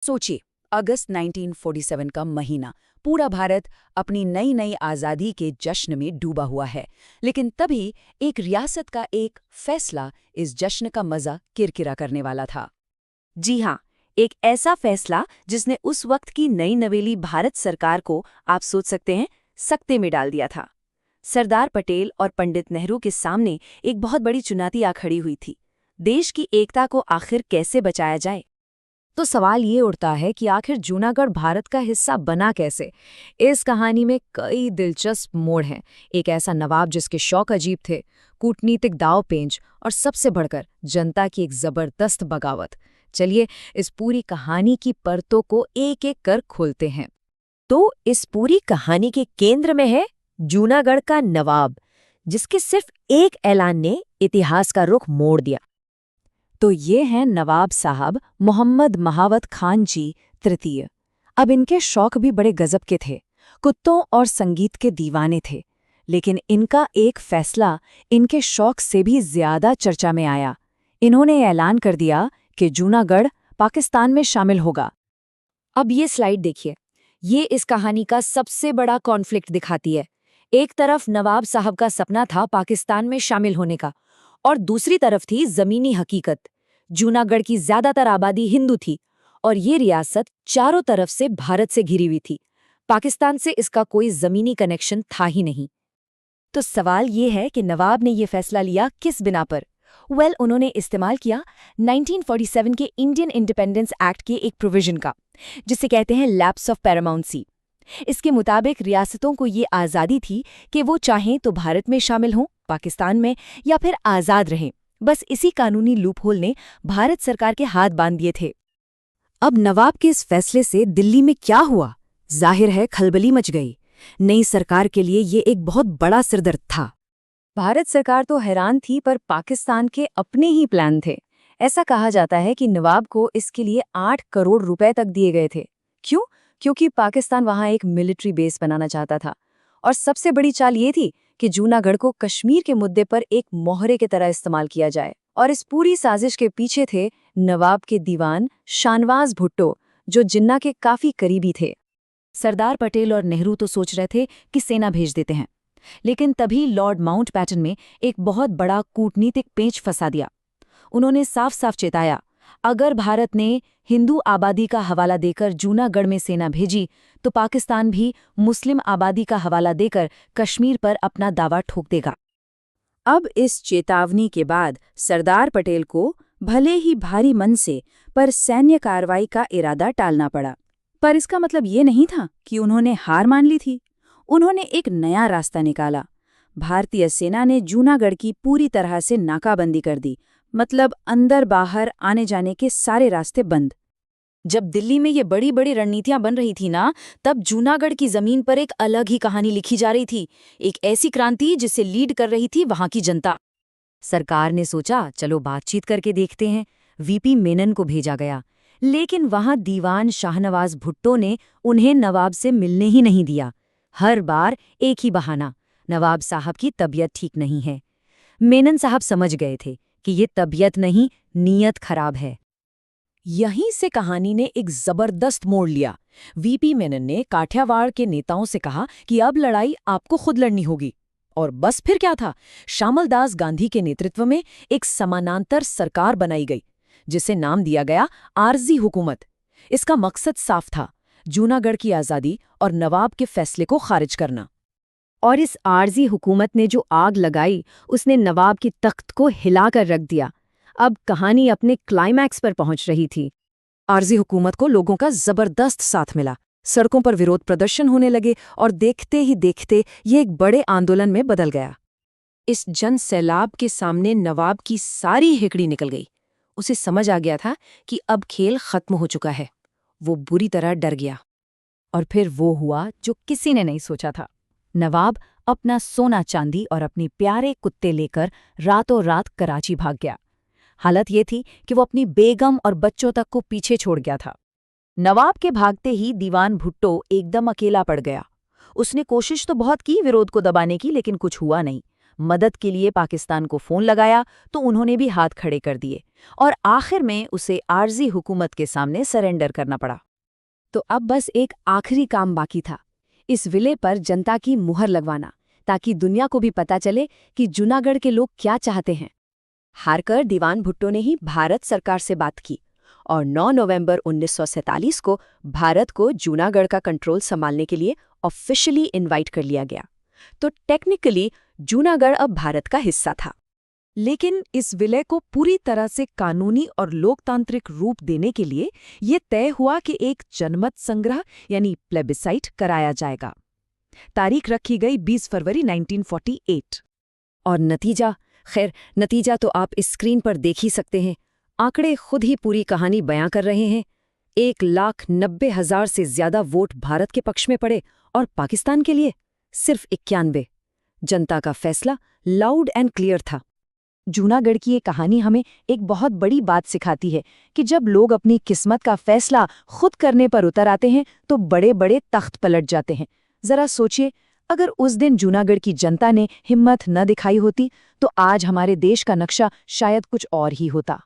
सोचिए, अगस्त 1947 का महीना, पूरा भारत अपनी नई नई आज़ादी के जश्न में डूबा हुआ है। लेकिन तभी एक रियासत का एक फैसला इस जश्न का मज़ा किरकिरा करने वाला था। जी हाँ, एक ऐसा फैसला जिसने उस वक्त की नई नवेली भारत सरकार को, आप सोच सकते हैं, सकते में डाल दिया था। सरदार पटेल और पंडित नेहरू के सामने एक बहुत बड़ी चुनौती आ खड़ी हुई थी। देश की एकता को आखिर कैसे बचाया जाए? तो सवाल ये उठता है कि आखिर जूनागढ़ भारत का हिस्सा बना कैसे। इस कहानी में कई दिलचस्प मोड़ हैं। एक ऐसा नवाब जिसके शौक अजीब थे, कूटनीतिक दांव-पेंच और सबसे बढ़कर जनता की एक जबरदस्त बगावत। चलिए इस पूरी कहानी की परतों को एक एक कर खोलते हैं। तो इस पूरी कहानी के केंद्र में है जूनागढ़ का नवाब, जिसके सिर्फ एक ऐलान ने इतिहास का रुख मोड़ दिया। तो ये हैं नवाब साहब मोहम्मद महावत खान जी तृतीय। अब इनके शौक भी बड़े गजब के थे, कुत्तों और संगीत के दीवाने थे। लेकिन इनका एक फैसला इनके शौक से भी ज्यादा चर्चा में आया। इन्होंने ऐलान कर दिया कि जूनागढ़ पाकिस्तान में शामिल होगा। अब ये स्लाइड देखिए, ये इस कहानी का सबसे बड़ा कॉन्फ्लिक्ट दिखाती है। एक तरफ नवाब साहब का सपना था पाकिस्तान में शामिल होने का, और दूसरी तरफ थी जमीनी हकीकत। जूनागढ़ की ज्यादातर आबादी हिंदू थी और ये रियासत चारों तरफ से भारत से घिरी हुई थी। पाकिस्तान से इसका कोई जमीनी कनेक्शन था ही नहीं। तो सवाल ये है कि नवाब ने ये फैसला लिया किस बिना पर? उन्होंने इस्तेमाल किया 1947 के इंडियन इंडिपेंडेंस एक्ट के एक प्रोविजन का, जिसे कहते हैं लैप्स ऑफ पैरामाउंसी। इसके मुताबिक रियासतों को ये आज़ादी थी कि वो चाहें तो भारत में शामिल हों, पाकिस्तान में, या फिर आज़ाद रहें। बस इसी कानूनी लूपहोल ने भारत सरकार के हाथ बांध दिए थे। अब नवाब के इस फैसले से दिल्ली में क्या हुआ? जाहिर है खलबली मच गई। नई सरकार के लिए ये एक बहुत बड़ा सिरदर्द था। भारत सरकार तो हैरान थी, पर पाकिस्तान के अपने ही प्लान थे। ऐसा कहा जाता है कि नवाब को इसके लिए 8 करोड़ रुपए तक दिए गए थे। क्यों? क्योंकि पाकिस्तान वहां एक मिलिट्री बेस बनाना चाहता था। और सबसे बड़ी चाल ये थी कि जूनागढ़ को कश्मीर के मुद्दे पर एक मोहरे की तरह इस्तेमाल किया जाए। और इस पूरी साजिश के पीछे थे नवाब के दीवान शानवाज भुट्टो, जो जिन्ना के काफी करीबी थे। सरदार पटेल और नेहरू तो सोच रहे थे कि सेना भेज देते हैं, लेकिन तभी लॉर्ड माउंटबैटन में एक बहुत बड़ा कूटनीतिक पेंच फंसा दिया। उन्होंने साफ साफ चेताया, अगर भारत ने हिंदू आबादी का हवाला देकर जूनागढ़ में सेना भेजी तो पाकिस्तान भी मुस्लिम आबादी का हवाला देकर कश्मीर पर अपना दावा ठोक देगा। अब इस चेतावनी के बाद सरदार पटेल को भले ही भारी मन से पर सैन्य कार्रवाई का इरादा टालना पड़ा। पर इसका मतलब ये नहीं था कि उन्होंने हार मान ली थी। उन्होंने एक नया रास्ता निकाला। भारतीय सेना ने जूनागढ़ की पूरी तरह से नाकाबंदी कर दी, मतलब अंदर बाहर आने जाने के सारे रास्ते बंद। जब दिल्ली में ये बड़ी बड़ी रणनीतियां बन रही थी ना, तब जूनागढ़ की जमीन पर एक अलग ही कहानी लिखी जा रही थी। एक ऐसी क्रांति जिसे लीड कर रही थी वहां की जनता। सरकार ने सोचा चलो बातचीत करके देखते हैं। वीपी मेनन को भेजा गया, लेकिन वहां दीवान शाहनवाज भुट्टो ने उन्हें नवाब से मिलने ही नहीं दिया। हर बार एक ही बहाना, नवाब साहब की तबीयत ठीक नहीं है। मेनन साहब समझ गए थे कि ये तबीयत नहीं, नीयत खराब है। यहीं से कहानी ने एक जबरदस्त मोड़ लिया। वीपी मेनन ने काठियावाड़ के नेताओं से कहा कि अब लड़ाई आपको खुद लड़नी होगी। और बस फिर क्या था, श्यामल दास गांधी के नेतृत्व में एक समानांतर सरकार बनाई गई, जिसे नाम दिया गया आरजी हुकूमत। इसका मकसद साफ था, जूनागढ़ की आज़ादी और नवाब के फैसले को खारिज करना। और इस आरजी हुकूमत ने जो आग लगाई, उसने नवाब की तख्त को हिलाकर रख दिया। अब कहानी अपने क्लाइमैक्स पर पहुंच रही थी। आरजी हुकूमत को लोगों का जबरदस्त साथ मिला। सड़कों पर विरोध प्रदर्शन होने लगे और देखते ही देखते ये एक बड़े आंदोलन में बदल गया। इस जन सैलाब के सामने नवाब की सारी हिकड़ी निकल गई। उसे समझ आ गया था कि अब खेल खत्म हो चुका है। वो बुरी तरह डर गया। और फिर वो हुआ जो किसी ने नहीं सोचा था। नवाब अपना सोना चांदी और अपने प्यारे कुत्ते लेकर रातों रात कराची भाग गया। हालत ये थी कि वो अपनी बेगम और बच्चों तक को पीछे छोड़ गया था। नवाब के भागते ही दीवान भुट्टो एकदम अकेला पड़ गया। उसने कोशिश तो बहुत की विरोध को दबाने की, लेकिन कुछ हुआ नहीं। मदद के लिए पाकिस्तान को फोन लगाया तो उन्होंने भी हाथ खड़े कर दिए। और आखिर में उसे आर्जी हुकूमत के सामने सरेंडर करना पड़ा। तो अब बस एक आखिरी काम बाकी था, इस विले पर जनता की मुहर लगवाना, ताकि दुनिया को भी पता चले कि जूनागढ़ के लोग क्या चाहते हैं। हारकर दीवान भुट्टो ने ही भारत सरकार से बात की और 9 नवंबर 1947 को भारत को जूनागढ़ का कंट्रोल संभालने के लिए ऑफिशियली इनवाइट कर लिया गया। तो टेक्निकली जूनागढ़ अब भारत का हिस्सा था। लेकिन इस विलय को पूरी तरह से कानूनी और लोकतांत्रिक रूप देने के लिए ये तय हुआ कि एक जनमत संग्रह यानी प्लेबिसाइट कराया जाएगा। तारीख रखी गई 20 फरवरी 1948। और नतीजा, खैर नतीजा तो आप इस स्क्रीन पर देख ही सकते हैं। आंकड़े खुद ही पूरी कहानी बयां कर रहे हैं। 1,90,000 से ज्यादा वोट भारत के पक्ष में पड़े और पाकिस्तान के लिए सिर्फ 91। जनता का फैसला लाउड एंड क्लियर था। जूनागढ़ की ये कहानी हमें एक बहुत बड़ी बात सिखाती है कि जब लोग अपनी किस्मत का फैसला खुद करने पर उतर आते हैं तो बड़े बड़े तख्त पलट जाते हैं। जरा सोचिए, अगर उस दिन जूनागढ़ की जनता ने हिम्मत न दिखाई होती तो आज हमारे देश का नक्शा शायद कुछ और ही होता।